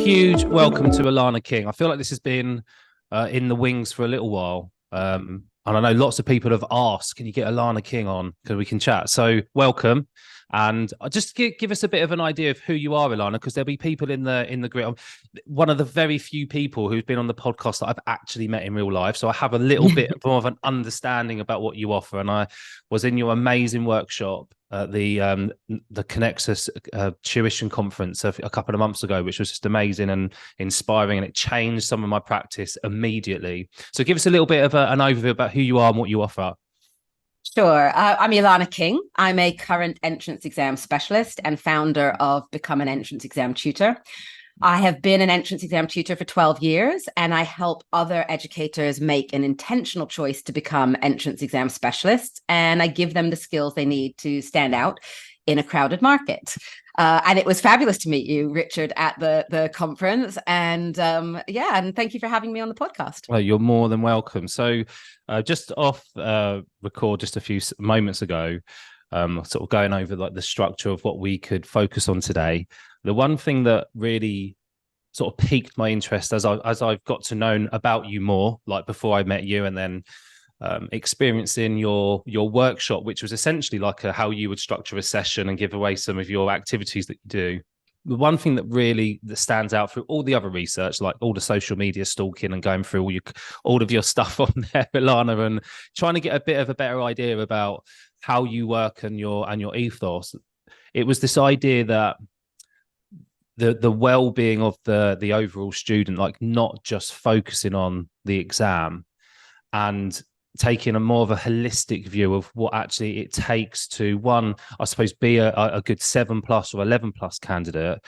huge welcome to Ilana King. I feel like this has been in the wings for a little while. And I know lots of people have asked, can you get Ilana King on because we can chat? So welcome. And just give us a bit of an idea of who you are, Ilana, because there'll be people in the grid. I'm one of the very few people who's been on the podcast that I've actually met in real life. So I have a little bit more of an understanding about what you offer. And I was in your amazing workshop at the Connexus tuition conference a couple of months ago, which was just amazing and inspiring, and it changed some of my practice immediately. So give us a little bit of an overview about who you are and what you offer. Sure. I'm Ilana King. I'm a current entrance exam specialist and founder of Become an Entrance Exam Tutor. I have been an entrance exam tutor for 12 years, and I help other educators make an intentional choice to become entrance exam specialists, and I give them the skills they need to stand out in a crowded market. And it was fabulous to meet you, Richard, at the conference. And and thank you for having me on the podcast. Well, you're more than welcome. So just off record just a few moments ago, sort of going over like the structure of what we could focus on today. The one thing that really sort of piqued my interest as I've got to know about you more, like before I met you, and then experiencing your workshop, which was essentially like how you would structure a session and give away some of your activities that you do. The one thing that stands out through all the other research, like all the social media stalking and going through all of your stuff on there, Ilana, and trying to get a bit of a better idea about how you work and your ethos, it was this idea that the well-being of the overall student, like not just focusing on the exam and taking a more of a holistic view of what actually it takes to, one, I suppose, be a good 7+ or 11+ candidate,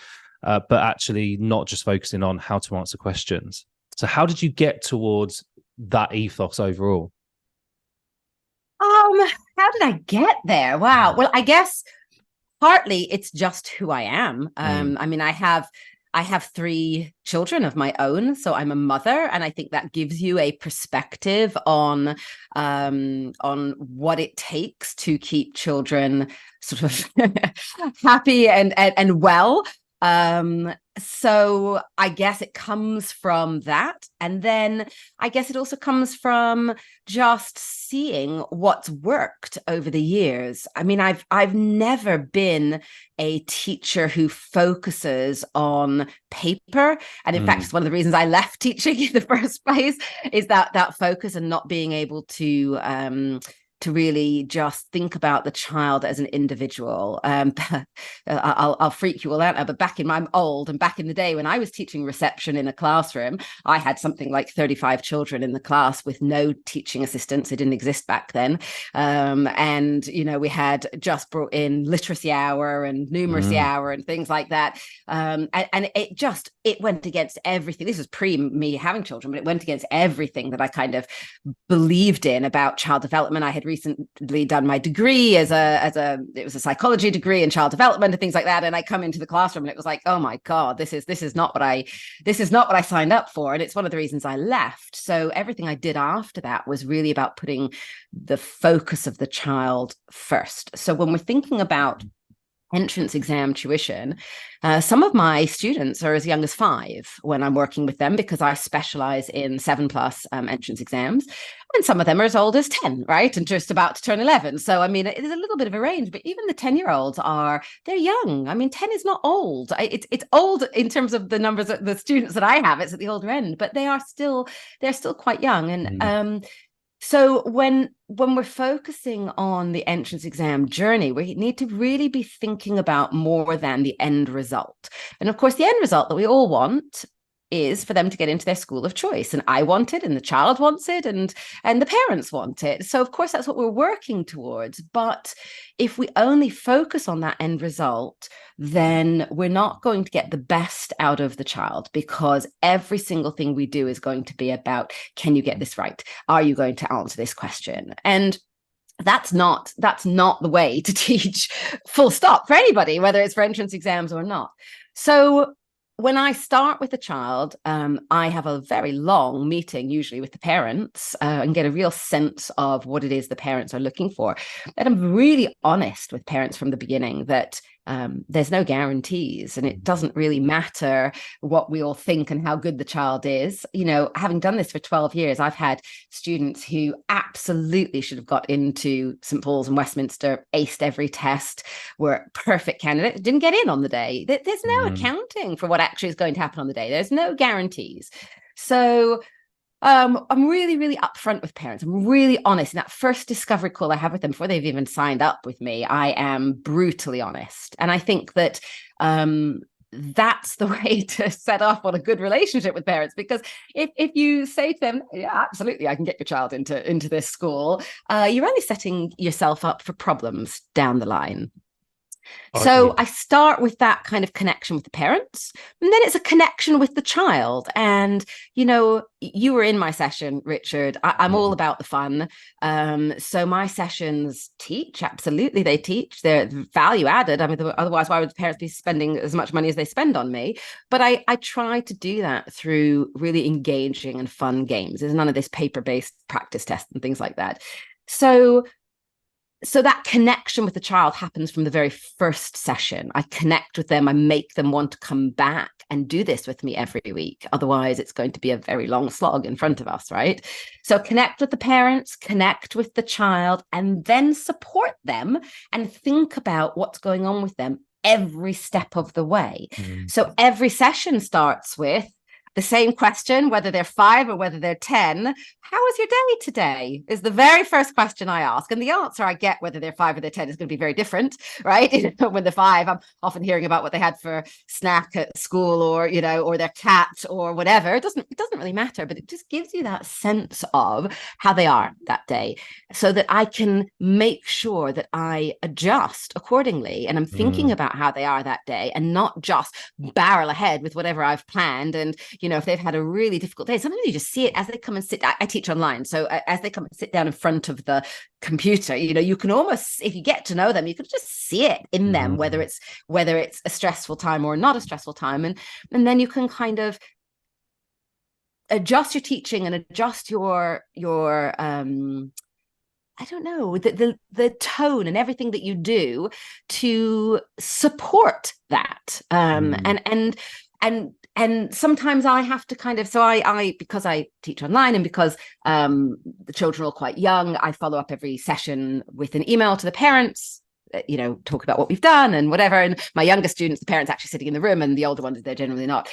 but actually not just focusing on how to answer questions. So how did you get towards that ethos overall? How did I get there? Wow. Well, I guess partly it's just who I am. I mean, I have 3 children of my own, so I'm a mother, and I think that gives you a perspective on what it takes to keep children sort of happy and well. So I guess it comes from that, and then I guess it also comes from just seeing what's worked over the years. I mean, I've never been a teacher who focuses on paper, and in fact, it's one of the reasons I left teaching in the first place is that focus and not being able to really just think about the child as an individual. I'll freak you all out now, but I'm old, and back in the day when I was teaching reception in a classroom, I had something like 35 children in the class with no teaching assistants. It didn't exist back then. And, you know, we had just brought in literacy hour and numeracy hour and things like that. And it went against everything. This was pre me having children, but it went against everything that I kind of believed in about child development. I had recently done my degree it was a psychology degree in child development and things like that, and I come into the classroom and it was like, oh my god, this is not what I signed up for, and it's one of the reasons I left. So everything I did after that was really about putting the focus of the child first. So when we're thinking about entrance exam tuition, some of my students are as young as 5 when I'm working with them, because I specialize in 7+ entrance exams, and some of them are as old as 10, right, and just about to turn 11. So I mean, it is a little bit of a range, but even the 10-year-olds they're young. I mean, 10 is not old. It's old in terms of the numbers of the students that I have. It's at the older end, but they're still quite young. And so when we're focusing on the entrance exam journey, we need to really be thinking about more than the end result. And of course, the end result that we all want is for them to get into their school of choice. And I want it, and the child wants it, and the parents want it. So of course, that's what we're working towards. But if we only focus on that end result, then we're not going to get the best out of the child, because every single thing we do is going to be about, can you get this right? Are you going to answer this question? And that's not the way to teach, full stop, for anybody, whether it's for entrance exams or not. So when I start with a child, I have a very long meeting, usually with the parents, and get a real sense of what it is the parents are looking for. And I'm really honest with parents from the beginning that there's no guarantees, and it doesn't really matter what we all think and how good the child is. You know, having done this for 12 years, I've had students who absolutely should have got into St. Paul's and Westminster, aced every test, were perfect candidates, didn't get in on the day. There's no accounting for what actually is going to happen on the day. There's no guarantees. So I'm really, really upfront with parents. I'm really honest. In that first discovery call I have with them before they've even signed up with me, I am brutally honest. And I think that that's the way to set up on a good relationship with parents, because if you say to them, yeah, absolutely, I can get your child into this school, you're only setting yourself up for problems down the line. So I start with that kind of connection with the parents, and then it's a connection with the child. And, you know, you were in my session, Richard. I'm all about the fun. So my sessions teach, absolutely, they teach. They're value added. I mean, otherwise, why would parents be spending as much money as they spend on me? But I try to do that through really engaging and fun games. There's none of this paper-based practice tests and things like that. So that connection with the child happens from the very first session. I connect with them. I make them want to come back and do this with me every week. Otherwise, it's going to be a very long slog in front of us, right? So connect with the parents, connect with the child, and then support them and think about what's going on with them every step of the way. So every session starts with the same question, whether they're 5 or whether they're 10. How was your day today? Is the very first question I ask. And the answer I get, whether they're 5 or they're 10, is going to be very different, right? When they're 5, I'm often hearing about what they had for snack at school, or, you know, or their cat or whatever. It doesn't really matter, but it just gives you that sense of how they are that day, so that I can make sure that I adjust accordingly. And I'm thinking about how they are that day, and not just barrel ahead with whatever I've planned. And, you know, if they've had a really difficult day, sometimes you just see it as they come and sit. I teach online. So as they come and sit down in front of the computer, you know, you can almost, if you get to know them, you can just see it in them, whether it's a stressful time or not a stressful time. And then you can kind of adjust your teaching and adjust your I don't know, the tone and everything that you do to support that. And sometimes I have to kind of, so I because I teach online, and because the children are all quite young, I follow up every session with an email to the parents, you know, talk about what we've done and whatever. And my younger students, the parents actually sitting in the room, and the older ones, they're generally not.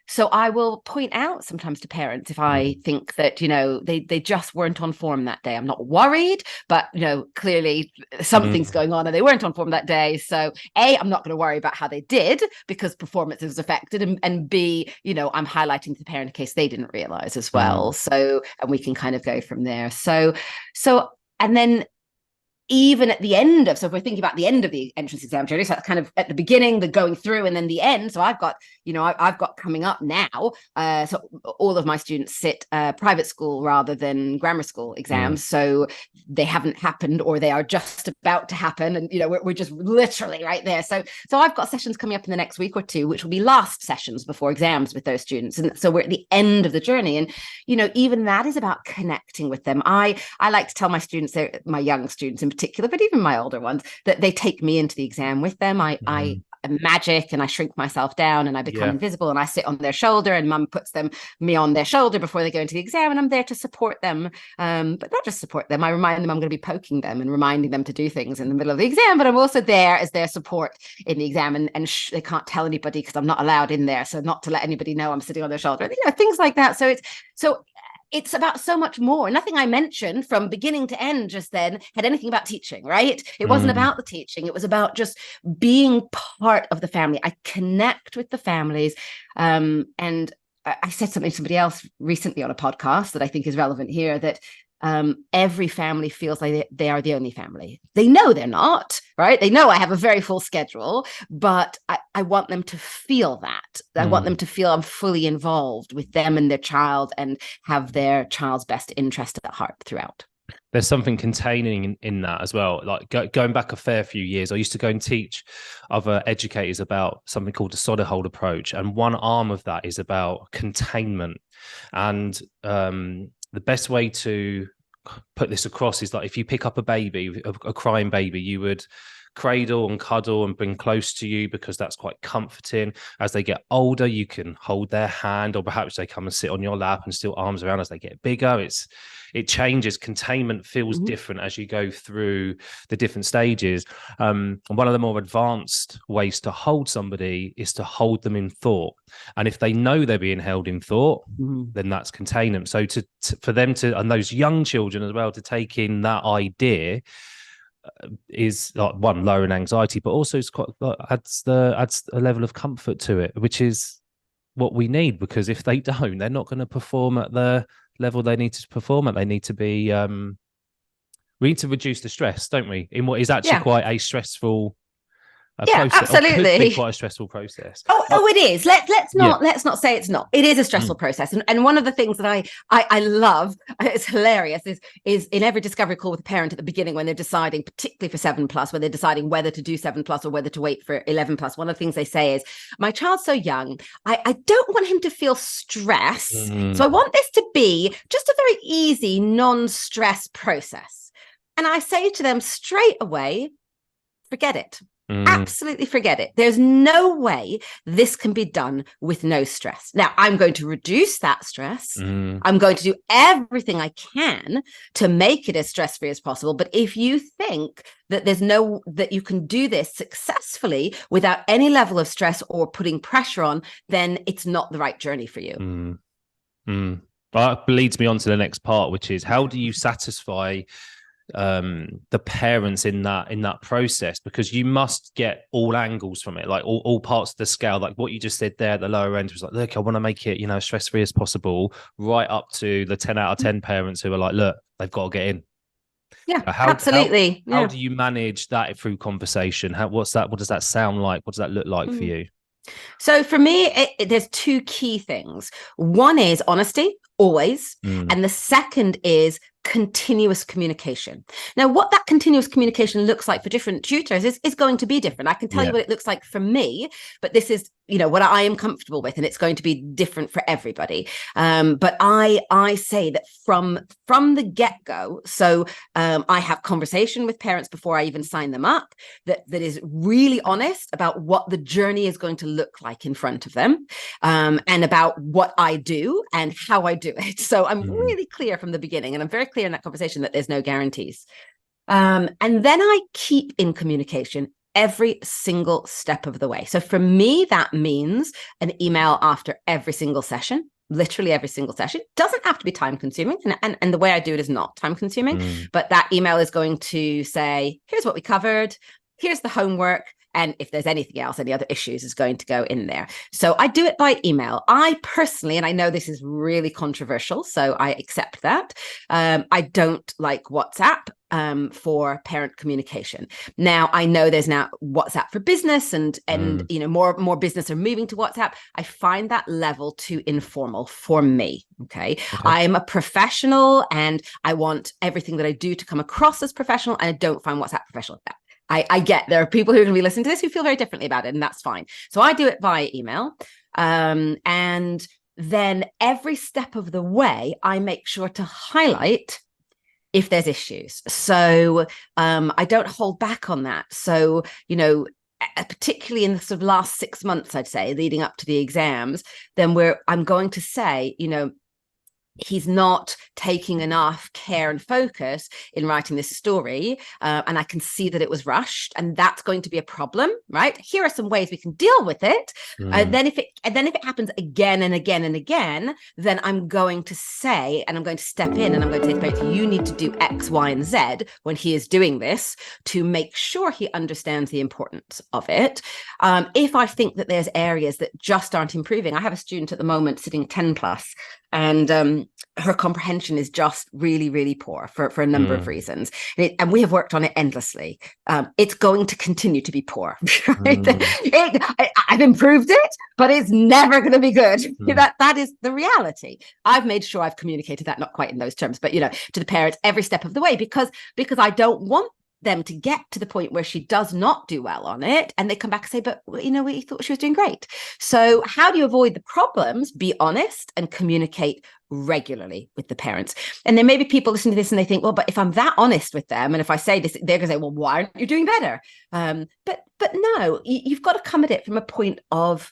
So I will point out sometimes to parents if I think that, you know, they just weren't on form that day. I'm not worried, but, you know, clearly something's going on and they weren't on form that day. So A, I'm not going to worry about how they did, because performance is affected. And B, you know, I'm highlighting to the parent in case they didn't realize as well. So, and we can kind of go from there. So, and then even at the end of, so if we're thinking about the end of the entrance exam journey, so that's kind of at the beginning, the going through, and then the end. So I've got, you know, I've got coming up now. So all of my students sit private school rather than grammar school exams. So they haven't happened, or they are just about to happen. And, you know, we're just literally right there. So I've got sessions coming up in the next week or two, which will be last sessions before exams with those students. And so we're at the end of the journey. And, you know, even that is about connecting with them. I like to tell my students, my young students in particular, but even my older ones, that they take me into the exam with them. I magic, and I shrink myself down, and I become invisible, and I sit on their shoulder, and mum puts me on their shoulder before they go into the exam, and I'm there to support them, but not just support them. I remind them I'm going to be poking them and reminding them to do things in the middle of the exam, but I'm also there as their support in the exam, and they can't tell anybody because I'm not allowed in there, so not to let anybody know I'm sitting on their shoulder, you know, things like that. So it's about so much more. Nothing I mentioned from beginning to end just then had anything about teaching, right? It wasn't about the teaching. It was about just being part of the family. I connect with the families. And I said something to somebody else recently on a podcast that I think is relevant here, that every family feels like they are the only family. They know they're not, right? They know I have a very full schedule, but I want them to feel that. I want them to feel I'm fully involved with them and their child, and have their child's best interest at heart throughout. There's something containing in that as well. Like going back a fair few years, I used to go and teach other educators about something called the solid hold approach. And one arm of that is about containment. And the best way to put this across is like, if you pick up a baby, a crying baby, you would cradle and cuddle and bring close to you because that's quite comforting. As they get older, you can hold their hand, or perhaps they come and sit on your lap and still arms around. As they get bigger, it changes. Containment feels different as you go through the different stages. And one of the more advanced ways to hold somebody is to hold them in thought. And if they know they're being held in thought, then that's containment. So for them to, and those young children as well, to take in that idea is like, one, lowering anxiety, but also it's quite adds a level of comfort to it, which is what we need, because if they don't, they're not going to perform at the level they need to perform at. They need to be we need to reduce the stress, don't we, in what is actually quite a stressful process. Absolutely. Could be quite a stressful process. Oh, it is. Let's not say it's not. It is a stressful process. And one of the things that I love, it's hilarious, is in every discovery call with a parent at the beginning when they're deciding, particularly for 7+, when they're deciding whether to do 7+ or whether to wait for 11+, one of the things they say is, my child's so young, I don't want him to feel stress. So I want this to be just a very easy, non-stress process. And I say to them straight away, forget it. Absolutely forget it. There's no way this can be done with no stress. Now, I'm going to reduce that stress. I'm going to do everything I can to make it as stress-free as possible. But if you think that that you can do this successfully without any level of stress or putting pressure on, then it's not the right journey for you. That leads me on to the next part, which is, how do you satisfy the parents in that process? Because you must get all angles from it, like all parts of the scale, like what you just said there at the lower end was like, look, I want to make it, as stress-free as possible, right up to the 10 out of 10 parents who are like, look, they've got to get in. Absolutely. How do you manage that through conversation? What does that sound like? What does that look like for you? So for me, there's two key things. One is honesty, always. And the second is continuous communication. Now, what that continuous communication looks like for different tutors is going to be different. I can tell you what it looks like for me, but this is, what I am comfortable with, and it's going to be different for everybody. But I say that from the get-go, so I have conversation with parents before I even sign them up, that is really honest about what the journey is going to look like in front of them, and about what I do and how I do it. So I'm really clear from the beginning, and I'm very clear in that conversation that there's no guarantees. And then I keep in communication every single step of the way. So for me, that means an email after every single session, literally every single session. It doesn't have to be time consuming. And the way I do it is not time consuming, but that email is going to say, here's what we covered, here's the homework, and if there's anything else, any other issues, is going to go in there. So I do it by email. I personally, and I know this is really controversial, so I accept that, I don't like WhatsApp for parent communication. Now, I know there's now WhatsApp for business, and more business are moving to WhatsApp. I find that level too informal for me. Okay. I'm a professional, and I want everything that I do to come across as professional, and I don't find WhatsApp professional at that. I get there are people who are going to be listening to this who feel very differently about it, and that's fine. So I do it via email. And then every step of the way, I make sure to highlight if there's issues. So I don't hold back on that. So, particularly in the sort of last 6 months, I'd say, leading up to the exams, then I'm going to say, he's not taking enough care and focus in writing this story, and I can see that it was rushed, and that's going to be a problem, right? Here are some ways we can deal with it. And then if it happens again and again and again, then I'm going to say, and I'm going to step in, and I'm going to say to parents, you need to do X, Y, and Z when he is doing this to make sure he understands the importance of it. If I think that there's areas that just aren't improving, I have a student at the moment sitting 10+, and her comprehension is just really, really poor for a number of reasons. And we have worked on it endlessly. It's going to continue to be poor. Right? I've improved it, but it's never going to be good. That is the reality. I've made sure I've communicated that, not quite in those terms, but to the parents every step of the way, because I don't want them to get to the point where she does not do well on it, and they come back and say, but we thought she was doing great. So how do you avoid the problems? Be honest and communicate regularly with the parents. And there may be people listening to this and they think, well, but if I'm that honest with them, and if I say this, they're going to say, well, why aren't you doing better? But no, you've got to come at it from a point of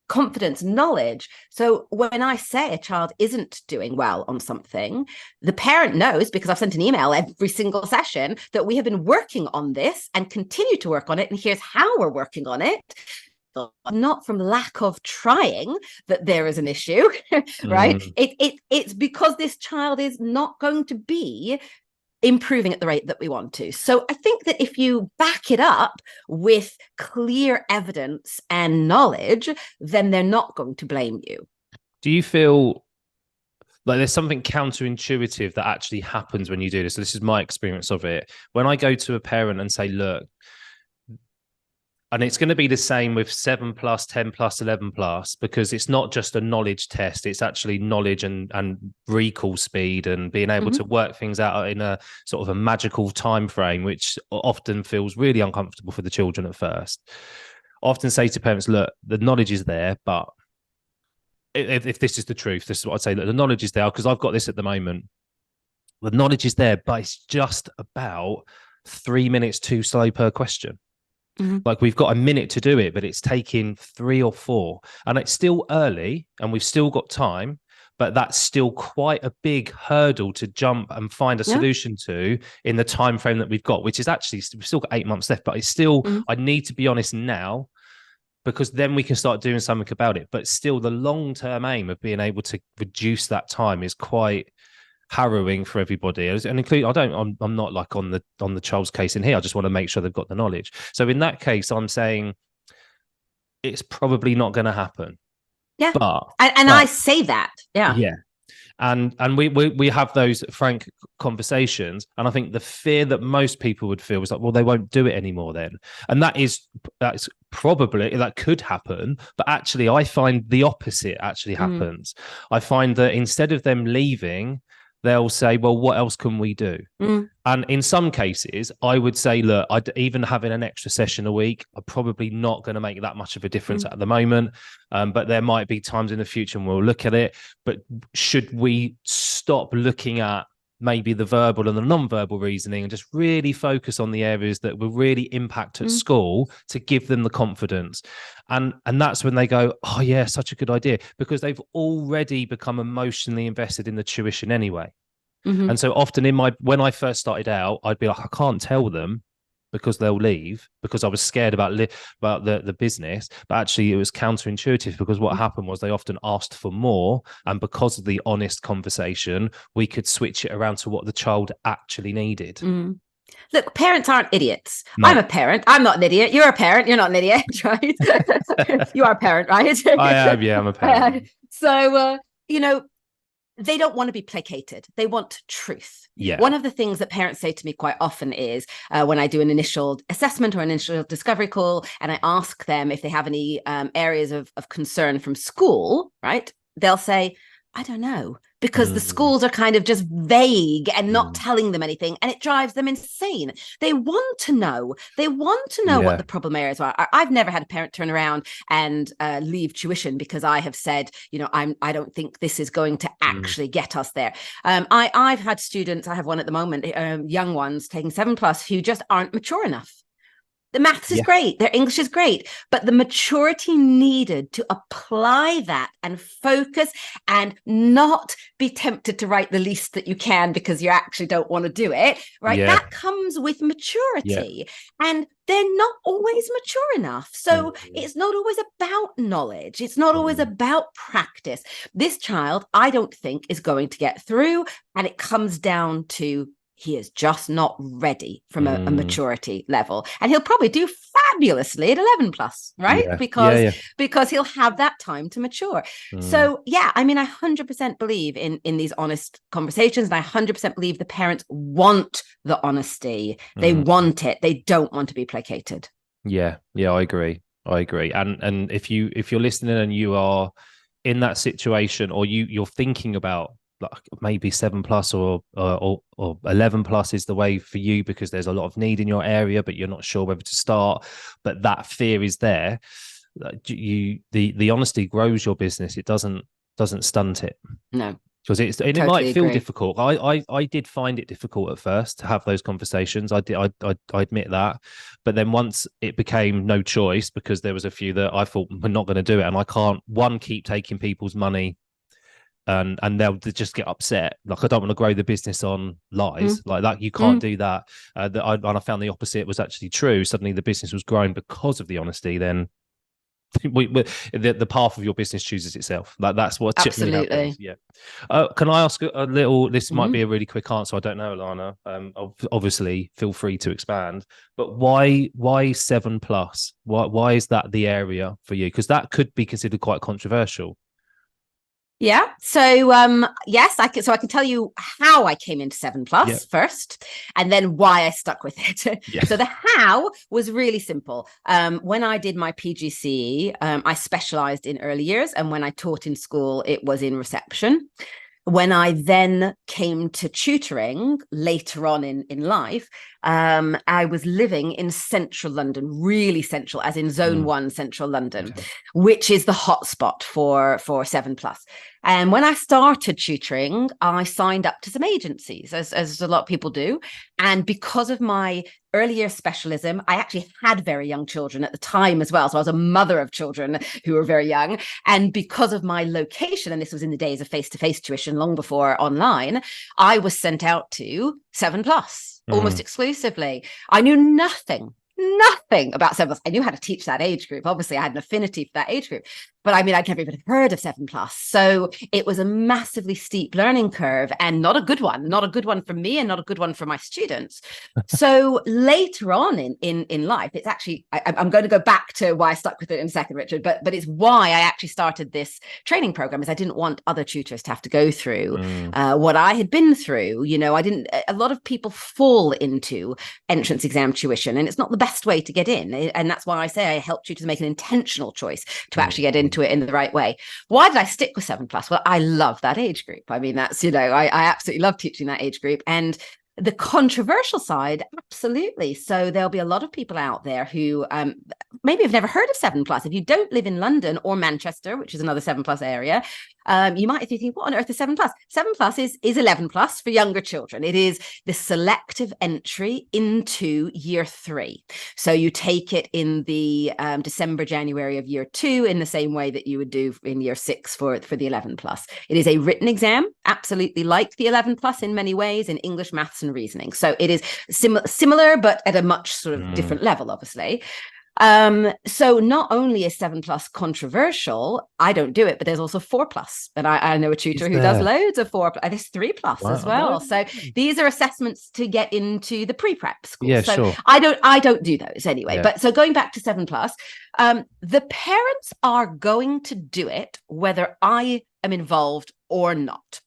confidence, knowledge. So when I say a child isn't doing well on something, the parent knows, because I've sent an email every single session, that we have been working on this and continue to work on it. And here's how we're working on it. Not from lack of trying that there is an issue, right? It's because this child is not going to be improving at the rate that we want to. So I think that if you back it up with clear evidence and knowledge, then they're not going to blame you. Do you feel like there's something counterintuitive that actually happens when you do this? So this is my experience of it. When I go to a parent and say, look, and it's going to be the same with 7+, 10+, 11+, because it's not just a knowledge test. It's actually knowledge and recall speed and being able to work things out in a sort of a magical time frame, which often feels really uncomfortable for the children at first. I often say to parents, look, the knowledge is there, but if this is the truth, this is what I'd say, that the knowledge is there, because I've got this at the moment. The knowledge is there, but it's just about 3 minutes too slow per question. Like we've got a minute to do it, but it's taking 3 or 4, and it's still early and we've still got time, but that's still quite a big hurdle to jump and find a solution to in the time frame that we've got, which is actually, we've still got 8 months left, but it's still, I need to be honest now, because then we can start doing something about it. But still the long-term aim of being able to reduce that time is quite harrowing for everybody, and including I'm not like on the child's case in here. I just want to make sure they've got the knowledge. So in that case, I'm saying it's probably not going to happen. Yeah, but I say that. Yeah, and we have those frank conversations, and I think the fear that most people would feel is like, well, they won't do it anymore then, and that's probably, that could happen, but actually I find the opposite actually happens. I find that instead of them leaving, they'll say, well, what else can we do? And in some cases, I would say, look, even having an extra session a week, I'm probably not going to make that much of a difference at the moment. But there might be times in the future and we'll look at it. But should we stop looking at maybe the verbal and the non-verbal reasoning and just really focus on the areas that will really impact at school to give them the confidence? And that's when they go, oh yeah, such a good idea, because they've already become emotionally invested in the tuition anyway. And so often when I first started out, I'd be like, I can't tell them because they'll leave, because I was scared about the business. But actually it was counterintuitive, because what happened was they often asked for more, and because of the honest conversation, we could switch it around to what the child actually needed. Look, parents aren't idiots. No. I'm a parent. I'm not an idiot. You're a parent. You're not an idiot, right? You are a parent, right? I am. Yeah, I'm a parent. So, they don't want to be placated. They want truth. Yeah. One of the things that parents say to me quite often is when I do an initial assessment or an initial discovery call, and I ask them if they have any areas of concern from school, right? They'll say, I don't know, because the schools are kind of just vague and not telling them anything, and it drives them insane. They want to know. They want to know what the problem areas are. I've never had a parent turn around and leave tuition because I have said, I don't think this is going to actually get us there. I've had students, I have one at the moment, young ones taking 7+ who just aren't mature enough. The maths is great. Their English is great. But the maturity needed to apply that and focus and not be tempted to write the least that you can because you actually don't want to do it, right? Yeah. That comes with maturity. Yeah. And they're not always mature enough. So it's not always about knowledge. It's not always about practice. This child, I don't think, is going to get through. And it comes down to he is just not ready from a maturity level. And he'll probably do fabulously at 11+, right? Yeah. Because he'll have that time to mature. So, I 100% believe in these honest conversations. And I 100% believe the parents want the honesty. They want it. They don't want to be placated. Yeah, I agree. And if you're listening and you are in that situation, or you're thinking about like maybe 7+ or 11+ is the way for you because there's a lot of need in your area, but you're not sure whether to start. But that fear is there. The honesty grows your business. It doesn't stunt it. No. Because it might feel difficult. I did find it difficult at first to have those conversations. I admit that, but then once it became no choice because there was a few that I thought were not going to do it, and I can't keep taking people's money, and they'll just get upset. Like I don't want to grow the business on lies like that. You can't do that. And I found the opposite was actually true. Suddenly the business was growing because of the honesty. Then the path of your business chooses itself. Like that's what absolutely. Yeah. Can I ask a little? This might be a really quick answer. I don't know, Ilana. Obviously, feel free to expand. But why 7+? Why is that the area for you? Because that could be considered quite controversial. Yeah. So yes, I can tell you how I came into 7+ first, and then why I stuck with it. Yeah. So the how was really simple. When I did my PGCE, I specialized in early years, and when I taught in school, it was in reception. When I then came to tutoring later on in life, I was living in central London, really central, as in zone 1 central London, which is the hotspot for 7+. And when I started tutoring, I signed up to some agencies, as a lot of people do. And because of my early year specialism, I actually had very young children at the time as well. So I was a mother of children who were very young. And because of my location, and this was in the days of face-to-face tuition, long before online, I was sent out to 7+, almost exclusively. I knew nothing about 7+. I knew how to teach that age group. Obviously, I had an affinity for that age group, but I mean, I'd never even heard of 7+. So it was a massively steep learning curve, and not a good one for me and not a good one for my students. So later on in life, it's actually, I'm going to go back to why I stuck with it in a second, Richard, but it's why I actually started this training program, is I didn't want other tutors to have to go through what I had been through. You know, a lot of people fall into entrance exam tuition, and it's not the best way to get in. And that's why I say I help tutors make an intentional choice to actually get into it in the right way. Why did I stick with 7+? Well, I love that age group. I mean, that's, I absolutely love teaching that age group. And the controversial side, absolutely. So there'll be a lot of people out there who maybe have never heard of 7+. If you don't live in London or Manchester, which is another 7+ area, you might think, what on earth is 7+? 7+ is 11+ for younger children. It is the selective entry into year 3. So you take it in the December, January of year 2, in the same way that you would do in year 6 for the 11+. It is a written exam, absolutely like the 11+ in many ways, in English, maths, and reasoning. So it is similar, but at a much sort of different level, obviously. So not only is 7+ controversial, I don't do it, but there's also 4+. And I know a tutor who does loads of 4+. There's 3+ as well. So these are assessments to get into the pre-prep school. Yeah, so sure. I don't do those anyway. Yeah. But so going back to 7+, the parents are going to do it whether I am involved or not.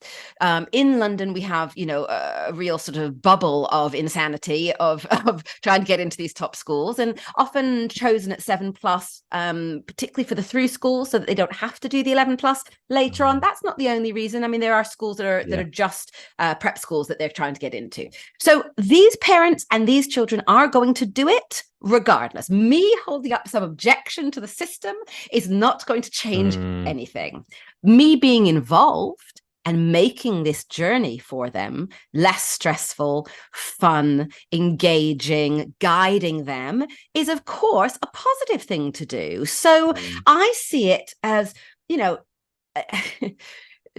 In London, we have, a real sort of bubble of insanity of trying to get into these top schools, and often chosen at 7+, particularly for the through schools, so that they don't have to do the 11+ later on. That's not the only reason. I mean, there are schools that are just prep schools that they're trying to get into. So these parents and these children are going to do it regardless. Me holding up some objection to the system is not going to change anything. Me being involved and making this journey for them less stressful, fun, engaging, guiding them is, of course, a positive thing to do. So I see it as,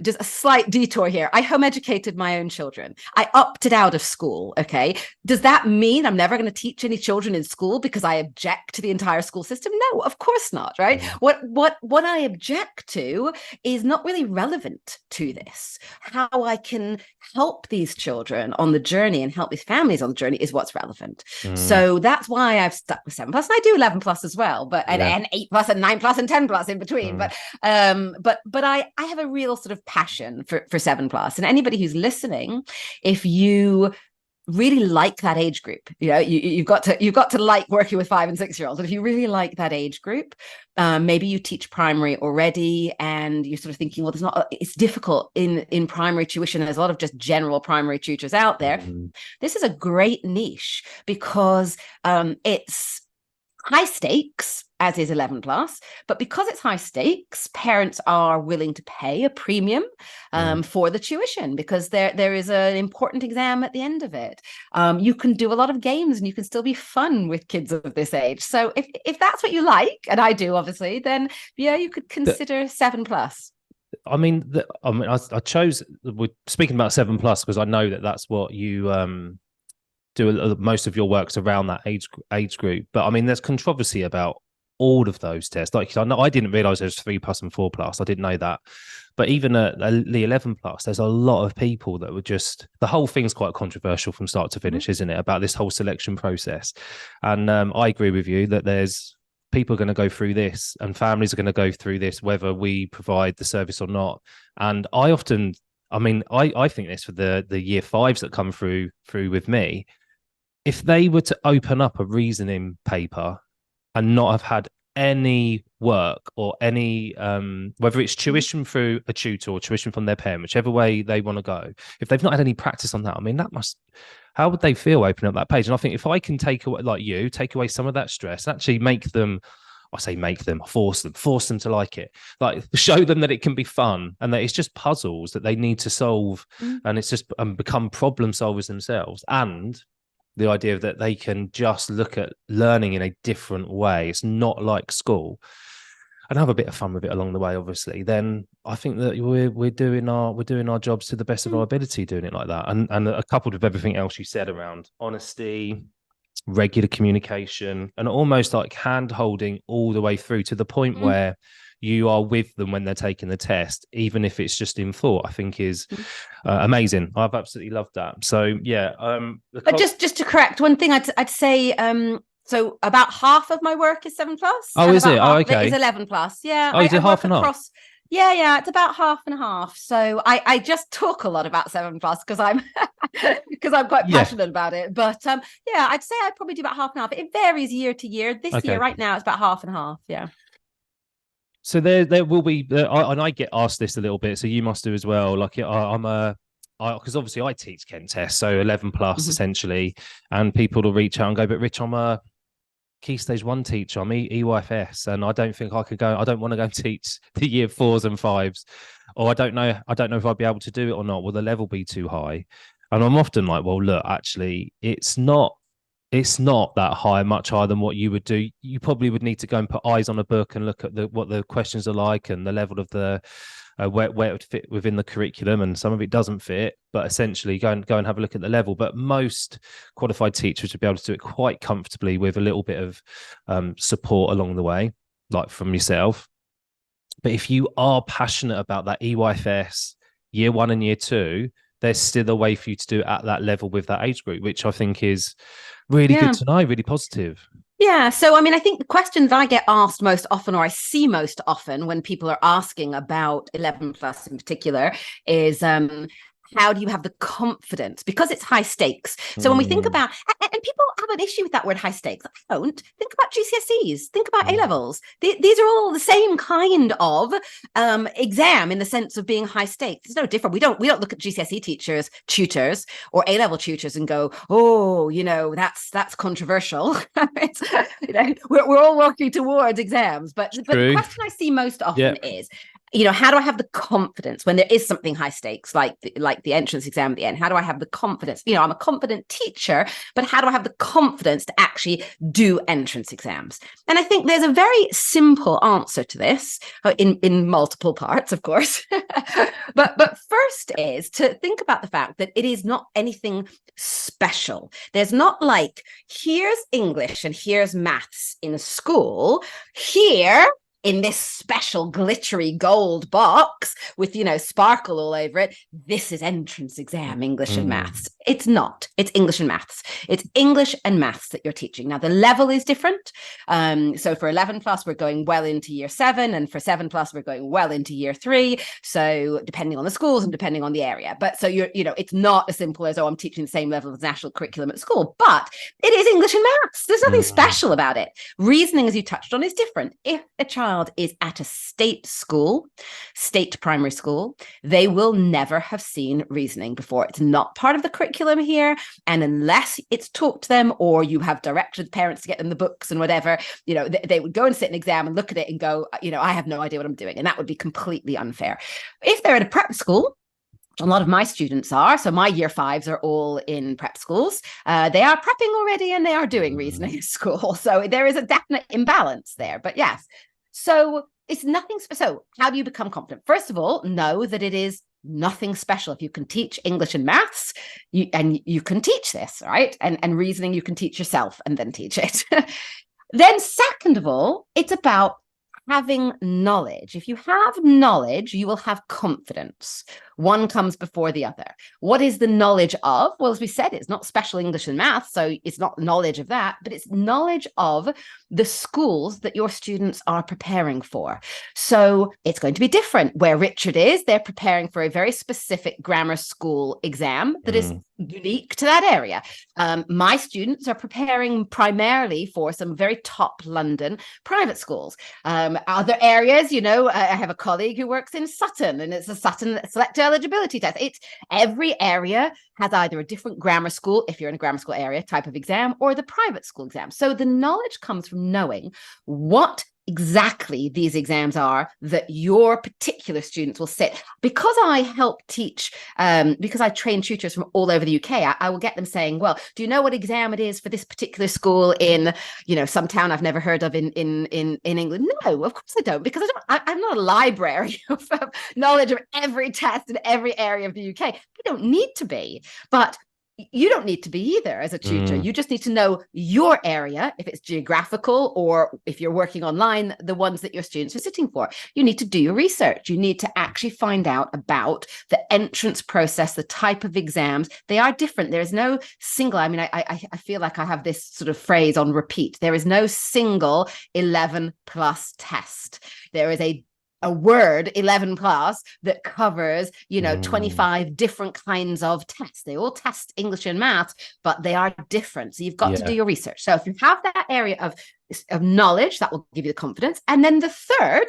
just a slight detour here. I home educated my own children. I opted out of school. Okay. Does that mean I'm never going to teach any children in school because I object to the entire school system? No, of course not. Right. What I object to is not really relevant to this. How I can help these children on the journey and help these families on the journey is what's relevant. So that's why I've stuck with 7+. I do 11+ as well, but and 8+ and 9+ and 10+ in between. But I have a real sort of passion for 7+. And anybody who's listening, if you really like that age group, you've got to like working with 5 and 6 year olds. And if you really like that age group, maybe you teach primary already, and you're sort of thinking, well, it's difficult in primary tuition. There's a lot of just general primary tutors out there. This is a great niche because it's high stakes, as is 11 plus, but because it's high stakes, parents are willing to pay a premium for the tuition, because there is an important exam at the end of it. You can do a lot of games, and you can still be fun with kids of this age. So if that's what you like, and I do, obviously, then you could consider 7 plus. I chose, we're speaking about 7 plus because I know that's what you do most of your works around that age group. But I mean, there's controversy about all of those tests. Like, I know I didn't realize there's 3 plus and 4 plus. I didn't know that. But even at the 11 plus, there's a lot of people that were just, the whole thing's quite controversial from start to finish, isn't it? About this whole selection process. And I agree with you that there's people are going to go through this, and families are going to go through this, whether we provide the service or not. And I think this for the year 5s that come through with me, if they were to open up a reasoning paper and not have had any work or any, whether it's tuition through a tutor or tuition from their parent, whichever way they want to go, if they've not had any practice on that, I mean, how would they feel opening up that page? And I think if I can take away some of that stress, and actually force them to like it, like show them that it can be fun and that it's just puzzles that they need to solve, and it's just become problem solvers themselves. And the idea that they can just look at learning in a different way, it's not like school, and have a bit of fun with it along the way, obviously, then I think that we're doing our jobs to the best of our ability doing it like that. And coupled with everything else you said around honesty, regular communication, and almost like hand holding all the way through to the point where you are with them when they're taking the test, even if it's just in thought, I think is amazing. I've absolutely loved that. So yeah. But just to correct one thing, I'd say, so about half of my work is 7 plus. Oh, is it? Oh, okay. It's 11 plus. Yeah. Oh, is it half and half? Yeah, it's about half and half. So I just talk a lot about 7 plus because I'm quite passionate about it. But I'd say I'd probably do about half and half. It varies year to year. This year, right now, it's about half and half. Yeah. So there will be, and I get asked this a little bit, so you must do as well. Like because obviously I teach Kent tests, so 11 plus essentially, and people will reach out and go, but Rich, I'm a Key Stage 1 teacher, I'm EYFS, and I don't think I could go. I don't want to go and teach the year 4s and 5s, or I don't know if I'd be able to do it or not. Will the level be too high? And I'm often like, well, look, actually, it's not that high, much higher than what you would do. You probably would need to go and put eyes on a book and look at what the questions are like and the level of the where it would fit within the curriculum, and some of it doesn't fit, but essentially go and have a look at the level. But most qualified teachers would be able to do it quite comfortably with a little bit of support along the way, like from yourself. But if you are passionate about that EYFS year 1 and year 2, there's still a way for you to do it at that level with that age group, which I think is really good to know, really positive. Yeah. So, I mean, I think the questions I get asked most often, or I see most often when people are asking about 11 plus in particular, is how do you have the confidence? Because it's high stakes. So when we think about, and people have an issue with that word high stakes. I don't. Think about GCSEs. Think about A-levels. These are all the same kind of exam in the sense of being high stakes. It's no different. We don't look at GCSE tutors, or A-level tutors and go, oh, that's controversial. We're all working towards exams. But the question I see most often is, how do I have the confidence when there is something high stakes, like the entrance exam at the end? How do I have the confidence? I'm a confident teacher, but how do I have the confidence to actually do entrance exams? And I think there's a very simple answer to this in multiple parts, of course. but first is to think about the fact that it is not anything special. There's not like, here's English and here's maths in a school. Here in this special glittery gold box with, sparkle all over it. This is entrance exam English and maths. It's not. It's English and maths. It's English and maths that you're teaching. Now, the level is different. So for 11 plus, we're going well into year 7. And for 7 plus, we're going well into year 3. So depending on the schools and depending on the area. But so it's not as simple as, I'm teaching the same level as national curriculum at school. But it is English and maths. There's nothing special about it. Reasoning, as you touched on, is different. If a child is at a state school, state primary school, they will never have seen reasoning before. It's not part of the curriculum here. And unless it's taught to them or you have directed parents to get them the books and whatever, they would go and sit an exam and look at it and go, I have no idea what I'm doing. And that would be completely unfair. If they're at a prep school, a lot of my students are, so my year 5s are all in prep schools. They are prepping already and they are doing reasoning at school. So there is a definite imbalance there. But yes, so it's nothing. So how do you become confident? First of all, know that it is nothing special. If you can teach English and maths, you can teach this, right? And reasoning, you can teach yourself and then teach it. Then second of all, it's about having knowledge. If you have knowledge, you will have confidence. One comes before the other. What is the knowledge of? Well, as we said, it's not special English and math, so it's not knowledge of that, but it's knowledge of the schools that your students are preparing for. So it's going to be different. Where Richard is, they're preparing for a very specific grammar school exam that is unique to that area. My students are preparing primarily for some very top London private schools. Other areas, I have a colleague who works in Sutton, and it's a Sutton Select Eligibility Test. It's every area has either a different grammar school, if you're in a grammar school area, type of exam, or the private school exam. So the knowledge comes from knowing what exactly these exams are that your particular students will sit. Because I help teach, because I train tutors from all over the UK, I will get them saying, well, do you know what exam it is for this particular school in, some town I've never heard of in England? No, of course I don't, because I'm not a library of knowledge of every test in every area of the UK. I don't need to be, but you don't need to be either as a tutor. You just need to know your area, if it's geographical or if you're working online, the ones that your students are sitting for. You need to do your research. You need to actually find out about the entrance process, the type of exams. They are different. There is no single, I feel like I have this sort of phrase on repeat. There is no single 11 plus test. There is a word 11 plus that covers 25 different kinds of tests. They all test English and maths, but they are different, so you've got to do your research. So if you have that area of knowledge, that will give you the confidence. And then the third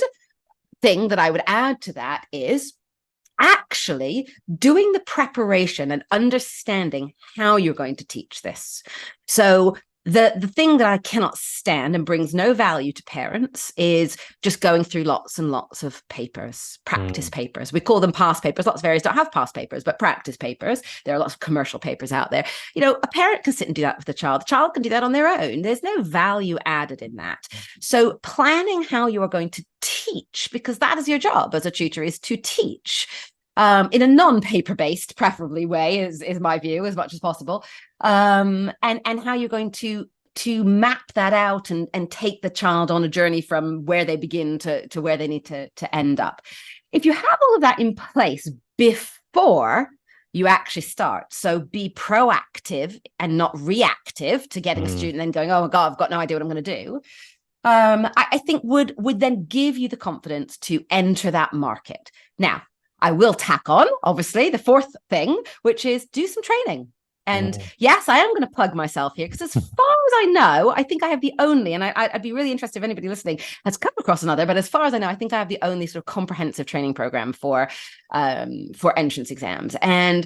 thing that I would add to that is actually doing the preparation and understanding how you're going to teach this. So the thing that I cannot stand and brings no value to parents is just going through lots and lots of papers, practice papers. We call them past papers. Lots of areas don't have past papers, but practice papers. There are lots of commercial papers out there. A parent can sit and do that with the child. The child can do that on their own. There's no value added in that. So planning how you are going to teach, because that is your job as a tutor, is to teach. In a non-paper based, preferably way, is my view, as much as possible. And how you're going to map that out and take the child on a journey from where they begin to where they need to end up. If you have all of that in place before you actually start, so be proactive and not reactive to getting a student and going, oh my God, I've got no idea what I'm going to do. I think would then give you the confidence to enter that market. Now, I will tack on, obviously, the fourth thing, which is do some training. And yes, I am going to plug myself here, because as far as I know, I think I have the only, and I'd be really interested if anybody listening has come across another, but as far as I know, I think I have the only sort of comprehensive training program for entrance exams. And,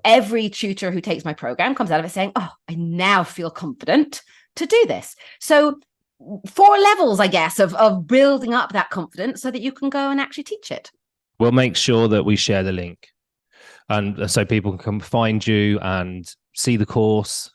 every tutor who takes my program comes out of it saying, oh, I now feel confident to do this. So 4 levels, I guess, of building up that confidence so that you can go and actually teach it. We'll make sure that we share the link, and so people can come find you and see the course.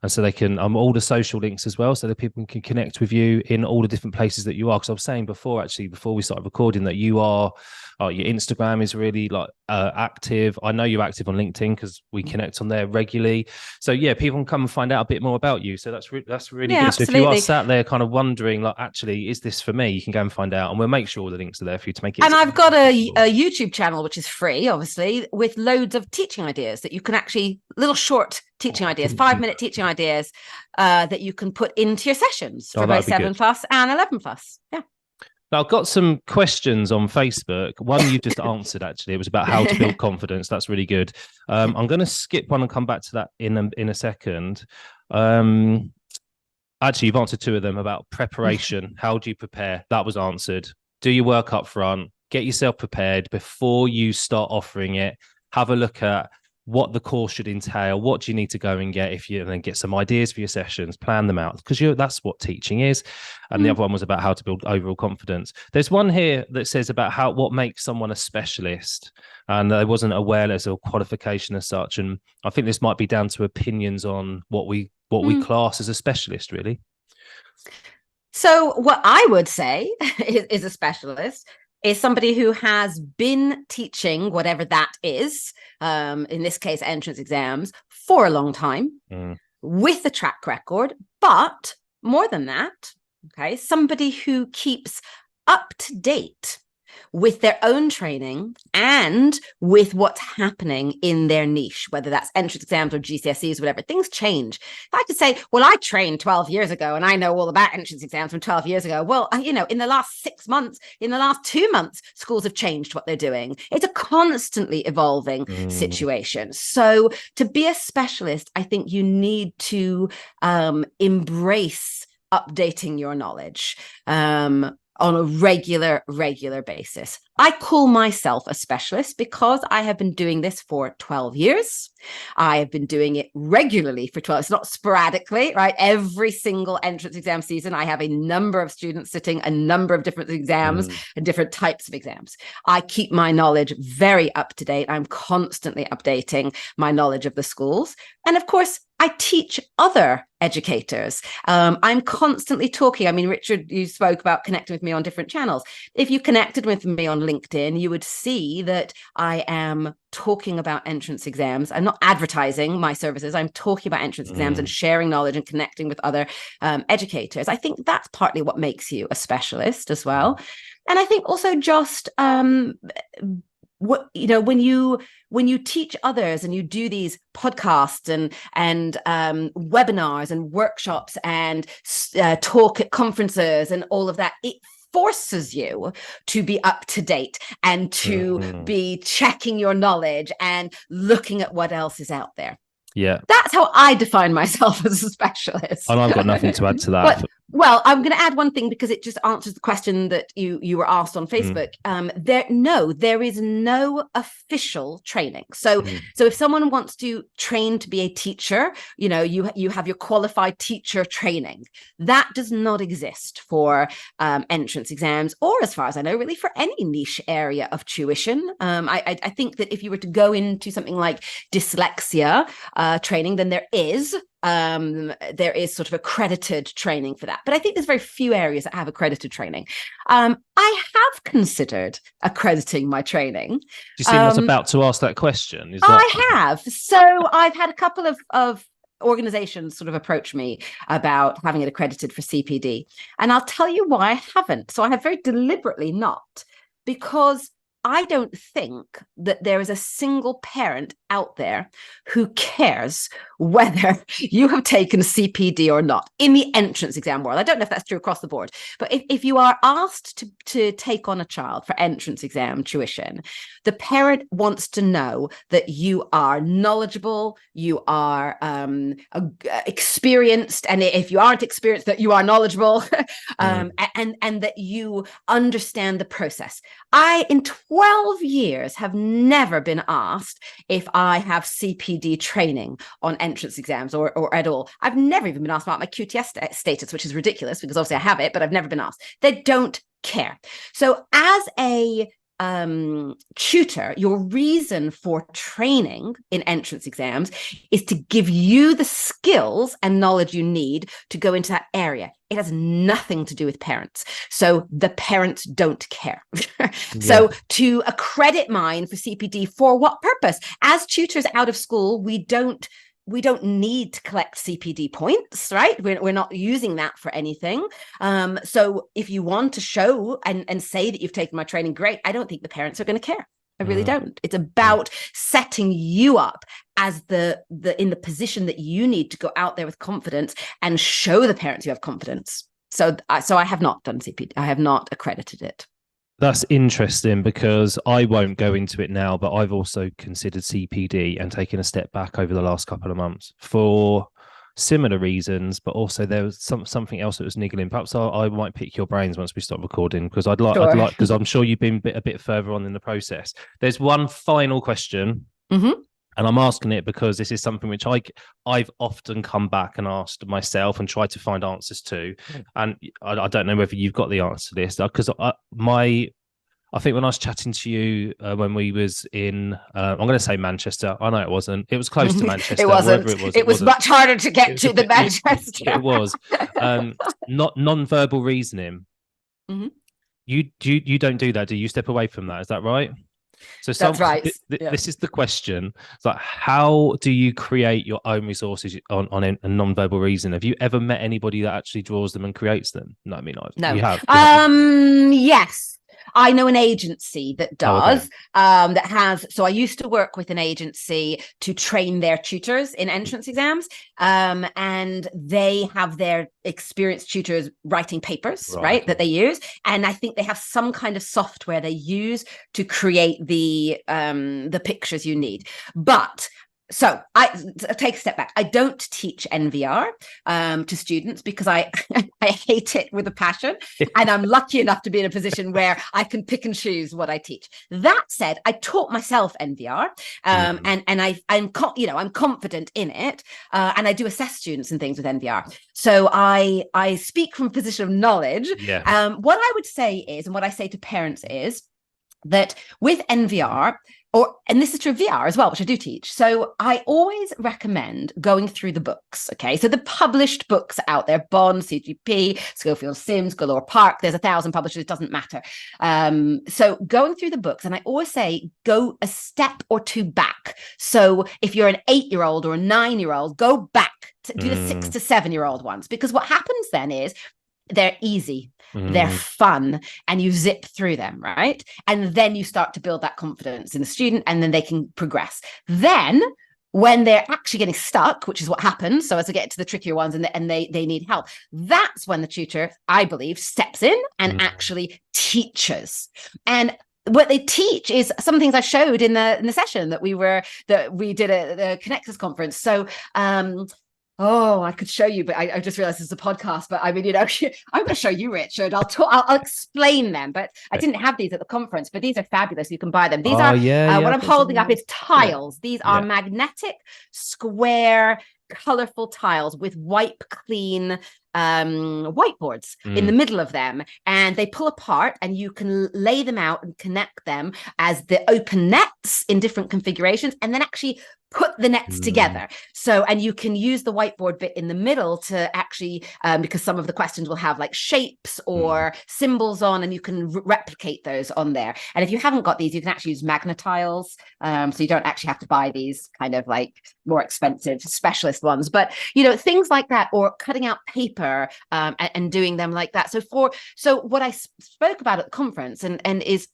And so they can all the social links as well, so that people can connect with you in all the different places that you are. Because I was saying before, actually, before we started recording, that you are your Instagram is really like active. I know you're active on LinkedIn because we connect on there regularly. So yeah, people can come and find out a bit more about you. So that's really good. absolutely. So if you are sat there kind of wondering, like, actually, is this for me? You can go and find out, and we'll make sure all the links are there for you to make it. And I've got a YouTube channel, which is free, obviously, with loads of teaching ideas that you can actually, little short teaching ideas, 5-minute teaching ideas that you can put into your sessions for both 7+ and 11+. Yeah. Now, I've got some questions on Facebook. One you just answered, actually. It was about how to build confidence. That's really good. I'm going to skip one and come back to that in a second. Actually, you've answered 2 of them about preparation. How do you prepare? That was answered. Do your work up front. Get yourself prepared before you start offering it. Have a look at what the course should entail. What do you need to go and get and then get some ideas for your sessions, plan them out, because that's what teaching is. And the other one was about how to build overall confidence. There's one here that says about what makes someone a specialist, and there wasn't awareness or qualification as such. And I think this might be down to opinions on what we class as a specialist, really. So what I would say is a specialist is somebody who has been teaching whatever that is, in this case, entrance exams, for a long time, with a track record, but more than that, okay, somebody who keeps up to date with their own training and with what's happening in their niche, whether that's entrance exams or GCSEs, whatever. Things change. If I could say, well, I trained 12 years ago and I know all about entrance exams from 12 years ago. Well, in the last 6 months, in the last 2 months, schools have changed what they're doing. It's a constantly evolving situation. So to be a specialist, I think you need to embrace updating your knowledge on a regular basis. I call myself a specialist because I have been doing this for 12 years. I have been doing it regularly for 12. It's not sporadically, right? Every single entrance exam season, I have a number of students sitting a number of different exams and different types of exams. I keep my knowledge very up to date. I'm constantly updating my knowledge of the schools. And of course, I teach other educators. I'm constantly talking. I mean, Richard, you spoke about connecting with me on different channels. If you connected with me on LinkedIn, you would see that I am talking about entrance exams. I'm not advertising my services. I'm talking about entrance exams and sharing knowledge and connecting with other educators. I think that's partly what makes you a specialist as well. And I think also just when you teach others and you do these podcasts and webinars and workshops and talk at conferences and all of that, it forces you to be up to date and to be checking your knowledge and looking at what else is out there. Yeah, that's how I define myself as a specialist. And I've got nothing to add to that. Well, I'm going to add one thing because it just answers the question that you were asked on Facebook. There is no official training. So if someone wants to train to be a teacher, you have your qualified teacher training. That does not exist for entrance exams, or as far as I know, really for any niche area of tuition. I think that if you were to go into something like dyslexia training, then there is sort of accredited training for that. But I think there's very few areas that have accredited training. I have considered accrediting my training. Do you see what's about to ask that question? I have. So I've had a couple of organizations sort of approach me about having it accredited for CPD. And I'll tell you why I haven't. So I have very deliberately not, because I don't think that there is a single parent out there who cares whether you have taken CPD or not in the entrance exam world. I don't know if that's true across the board, but if you are asked to take on a child for entrance exam tuition, the parent wants to know that you are knowledgeable, you are experienced, and if you aren't experienced, that you are knowledgeable, and that you understand the process. In 12 years have never been asked if I have CPD training on entrance exams or at all. I've never even been asked about my QTS status, which is ridiculous because obviously I have it, but I've never been asked. They don't care. So as a tutor, your reason for training in entrance exams is to give you the skills and knowledge you need to go into that area. It has nothing to do with parents. So the parents don't care. So to accredit mine for CPD, for what purpose? As tutors out of school, we don't need to collect CPD points, right? We're not using that for anything. So if you want to show and say that you've taken my training, great. I don't think the parents are going to care. I really don't. It's about setting you up as in the position that you need to go out there with confidence and show the parents you have confidence. So I have not done CPD. I have not accredited it. That's interesting, because I won't go into it now, but I've also considered CPD and taken a step back over the last couple of months for similar reasons, but also there was something else that was niggling. Perhaps I might pick your brains once we stop recording, because I'd like, because I'm sure you've been a bit further on in the process. There's one final question. And I'm asking it because this is something which I've often come back and asked myself and tried to find answers to. And I don't know whether you've got the answer to this, because I think when I was chatting to you when we was in, I'm going to say Manchester. I know it wasn't. It was close to Manchester. It wasn't. It was much harder to get to than Manchester. It was. Not non-verbal reasoning. You don't do that, do you? Step away from that. Is that right? So that's right. This is the question. It's like, how do you create your own resources on a non-verbal reason? Have you ever met anybody that actually draws them and creates them? No, I mean, no. You have. Yes. I know an agency that does, that has, so I used to work with an agency to train their tutors in entrance exams, and they have their experienced tutors writing papers, right, that they use. And I think they have some kind of software they use to create the pictures you need. But so I take a step back. I don't teach NVR to students because I hate it with a passion. And I'm lucky enough to be in a position where I can pick and choose what I teach. That said, I taught myself NVR, and I'm confident in it, and I do assess students and things with NVR. So I speak from a position of knowledge. What I would say is, and what I say to parents is, that with NVR, and this is true of VR as well, which I do teach. So I always recommend going through the books. Okay. So the published books out there, Bond, CGP, Schofield Sims, Galore Park, there's 1,000 publishers, it doesn't matter. So going through the books, and I always say, go a step or two back. So if you're an 8-year-old or a 9-year-old, go back to do the 6 to 7-year-old ones, because what happens then is they're easy. They're fun, and you zip through them, right? And then you start to build that confidence in the student, and then they can progress. Then when they're actually getting stuck, which is what happens, so as they get to the trickier ones and they need help, that's when the tutor, I believe, steps in and actually teaches. And what they teach is some things I showed in the session that we did at the Connexus conference. So I could show you, but I just realized it's a podcast. But I mean, I'm going to show you, Richard. I'll explain them. But I didn't have these at the conference. But these are fabulous. You can buy them. These are what I'm holding up is tiles. These are magnetic, square, colorful tiles with wipe clean whiteboards in the middle of them, and they pull apart, and you can lay them out and connect them as the open nets in different configurations, and then actually put the nets together. So, and you can use the whiteboard bit in the middle to actually, because some of the questions will have like shapes or symbols on, and you can replicate those on there. And if you haven't got these, you can actually use magnetiles. So you don't actually have to buy these kind of like more expensive specialist ones, but things like that, or cutting out paper and doing them like that. So what I spoke about at the conference and is,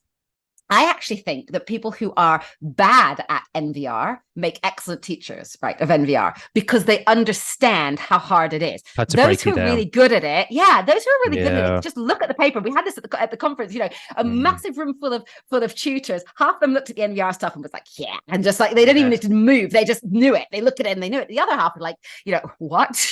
I actually think that people who are bad at NVR make excellent teachers, right, of NVR, because they understand how hard it is. Those who are really good at it, those who are really good at it, just look at the paper. We had this at the conference, a massive room full of tutors. Half of them looked at the NVR stuff and was like, and just like, they didn't even need to move. They just knew it. They looked at it and they knew it. The other half were like, what?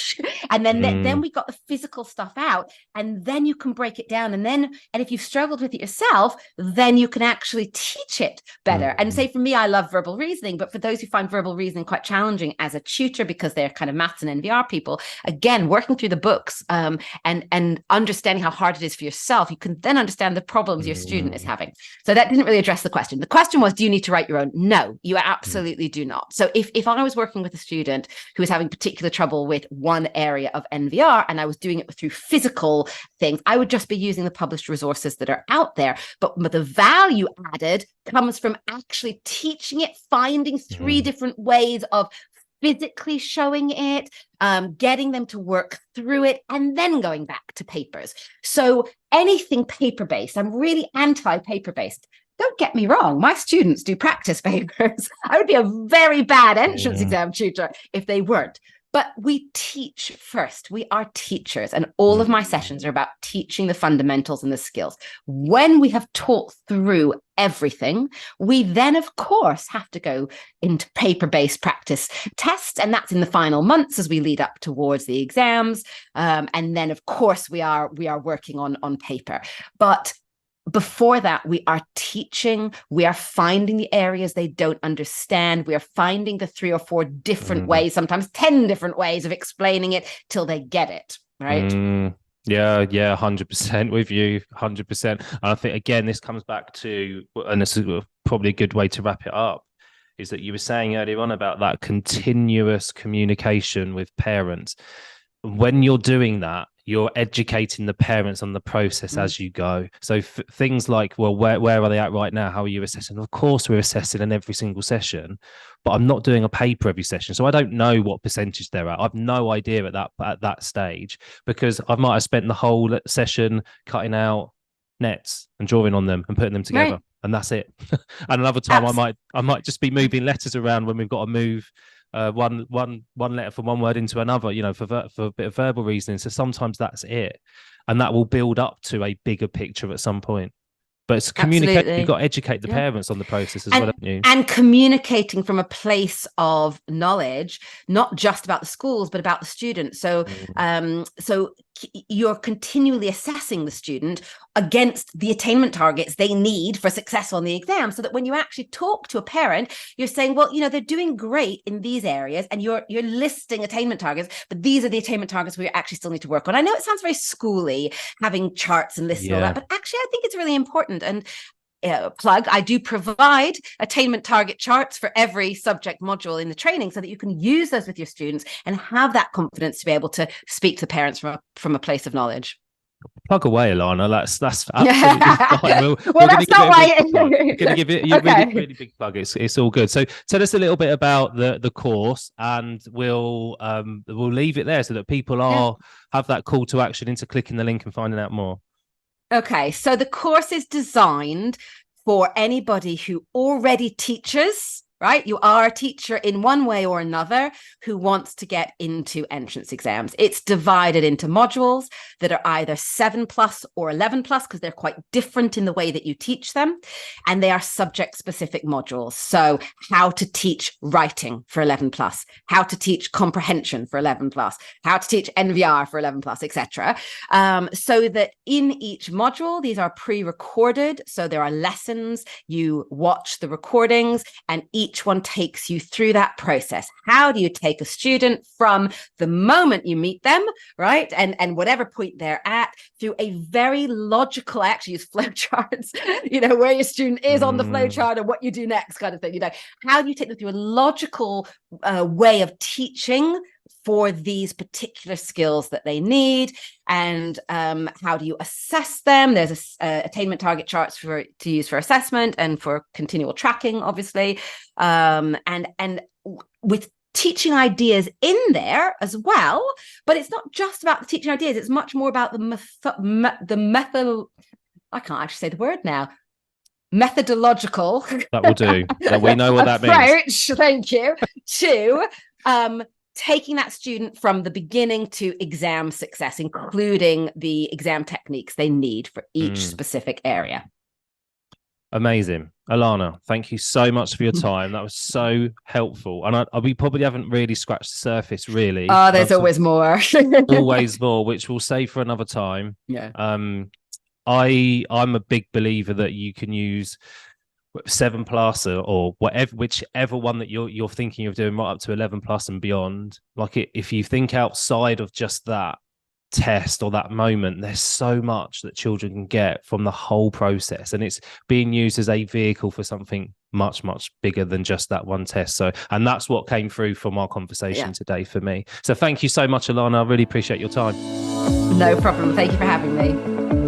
And then we got the physical stuff out, and then you can break it down. And if you've struggled with it yourself, then you can actually teach it better. And say for me, I love verbal reasoning, but for those who find verbal reasoning quite challenging as a tutor because they're kind of maths and NVR people, again, working through the books and understanding how hard it is for yourself, you can then understand the problems your student is having. So that didn't really address the question. The question was, do you need to write your own? No, you absolutely do not. So if I was working with a student who was having particular trouble with one area of NVR and I was doing it through physical things, I would just be using the published resources that are out there. But the value added comes from actually teaching it, finding three different ways of physically showing it, getting them to work through it, and then going back to papers. So anything paper-based, I'm really anti-paper-based. Don't get me wrong, my students do practice papers. I would be a very bad entrance exam tutor if they weren't. But we teach first. We are teachers, and all of my sessions are about teaching the fundamentals and the skills. When we have taught through everything, we then, of course, have to go into paper-based practice tests, and that's in the final months as we lead up towards the exams. And then, of course, we are working on paper. But before that, we are teaching, we are finding the areas they don't understand, we are finding the 3 or 4 different ways, sometimes 10 different ways of explaining it till they get it, right? Yeah, 100% with you, 100%. And I think, again, this comes back to, and this is probably a good way to wrap it up, is that you were saying earlier on about that continuous communication with parents. When you're doing that, you're educating the parents on the process as you go. So things like, well, where are they at right now? How are you assessing? Of course, we're assessing in every single session, but I'm not doing a paper every session. So I don't know what percentage they're at. I've no idea at that stage, because I might have spent the whole session cutting out nets and drawing on them and putting them together. Right. And that's it. And another time I might just be moving letters around when we've got to move one letter from one word into another, for a bit of verbal reasoning. So sometimes that's it, and that will build up to a bigger picture at some point. But it's communicating. You've got to educate the parents on the process as well, haven't you? And communicating from a place of knowledge, not just about the schools, but about the student. So, so you're continually assessing the student against the attainment targets they need for success on the exam, so that when you actually talk to a parent, you're saying, well, they're doing great in these areas, and you're listing attainment targets, but these are the attainment targets we actually still need to work on. I know it sounds very schooly, having charts and lists and all that, but actually I think it's really important. And plug, I do provide attainment target charts for every subject module in the training, so that you can use those with your students and have that confidence to be able to speak to parents from a place of knowledge. Plug away, Ilana. That's absolutely fine. Well, that's not why. We're going to give it a really big plug. It's all good. So tell us a little bit about the course, and we'll leave it there so that people have that call to action into clicking the link and finding out more. Okay, so the course is designed for anybody who already teaches, right? You are a teacher in one way or another who wants to get into entrance exams. It's divided into modules that are either 7+ or 11+, because they're quite different in the way that you teach them. And they are subject-specific modules. So how to teach writing for 11+, how to teach comprehension for 11+, how to teach NVR for 11+, etc. So that in each module, these are pre-recorded. So there are lessons, you watch the recordings, and each one takes you through that process. How do you take a student from the moment you meet them, right? And whatever point they're at, through a very logical, I actually use flowcharts, where your student is on the flowchart and what you do next kind of thing. How do you take them through a logical way of teaching for these particular skills that they need, and how do you assess them? There's attainment target charts to use for assessment and for continual tracking, obviously, and with teaching ideas in there as well. But it's not just about the teaching ideas; it's much more about the method. I can't actually say the word now. Methodological. That will do. That we know what that means. Thank you. To taking that student from the beginning to exam success, including the exam techniques they need for each specific area. Amazing. Ilana, thank you so much for your time. That was so helpful. And we probably haven't really scratched the surface, really. Oh, there's always more. Always more, which we'll save for another time. Yeah. I'm a big believer that you can use 7+ or whatever, whichever one that you're thinking of doing, right up to 11+ and beyond. Like if you think outside of just that test or that moment, there's so much that children can get from the whole process, and it's being used as a vehicle for something much bigger than just that one test. So, and that's what came through from our conversation today for me. So thank you so much, Ilana. I really appreciate your time. No problem. Thank you for having me.